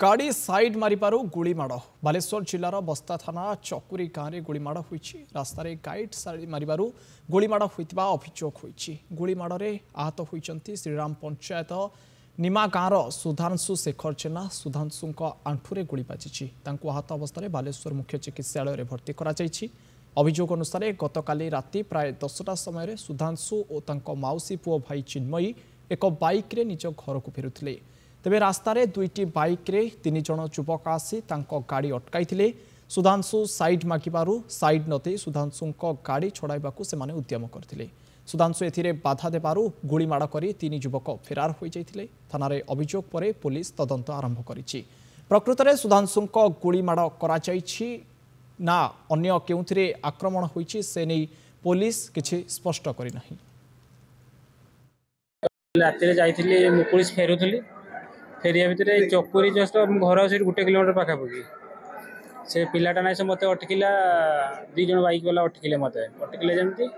गाड़ी साइड मारिबारु गुली माड़ बालेश्वर जिलार बस्ता थाना चकुरी गाँव में गुलीमाड़ होईछि। रास्तार गाइड साइड मारिबारु गुलीमाड़ होइतिबा अभियोग होईछि। गुलीमाड़े आहत होइछन्ति श्रीराम पंचायत निमा गाँवर सुधांशु शेखर जेना। सुधांशुंक आंठुरे गुली बाजिछि। तांकु आहत अवस्था बालेश्वर मुख्य चिकित्सालय में भर्ती कराଯାଇଛି। अभियोग अनुसार गतकाली राति प्राय 10टा समय सुधांशु और तांको माउसी पुओ भाई चिन्मयी एक बाइक रे निज घर को फेरुथिले। तेबे रास्तार दुईटी बाइक रे 3 जण युवक आसी तांको गाड़ी अटकाई। सुधांशु साइड मागिबारु साइड नदे सुधांशुंक गाड़ी छड़ाइबाकू सेमाने उद्यम करथिले। सुधांशु एथिरे बाधा देबारु गुलीमाड़ करी 3 युवक फेरार होई जाइथिले। थानारे अभियोग परे पुलिस तदंत आरंभ करिछि। प्रकृतरे सुधांशुंक गुलीमाड़ करा जाइछि ना अन्य केउथिरे आक्रमण होइछि से नै पुलिस किछि स्पष्ट करि नाही। राति जाइथिली मु पुलिस फेरुथिली फेरिया भितर चकुरी जस्ट घर से 1 किलोमीटर पाखापाखि से पिलाटा ना से मत अटकिला। 2 जण बाइक वाला अटकिले मत अटकिले जमती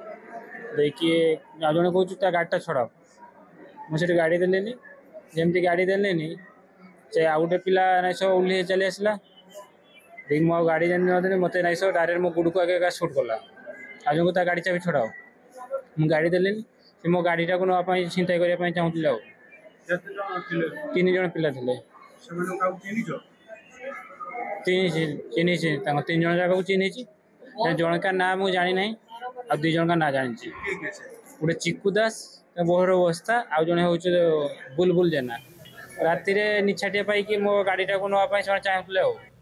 देखिए जन कह गाड़ीटा छड़ा मुझे गाड़ी देलेनी जमती गाड़ी देलेनी से आउ गोटे पिला नाइस ओह्ल चली आसला देख मो गाड़ी जानी नदेने मत नाइस डायरेक्ट मो गुड़ को आगे सुट कला आज गाड़ी चाबी छड़ाओ मुझे गाड़ी देलेनी से मो गाड़ीटा को नापी चिंता करने चाहूँगी। 3 जण पिला थे चिन्ह 3 जण जाक चिन्ह जन का ना मुझे जानी ना आ 2 जण का ना जानी गोटे चिकू दास बोहर अवस्था आउ जड़े हूँ बुलबुल जेना राति निछाटिया पाई मो गाड़ीटा को नापी चाहूँगे।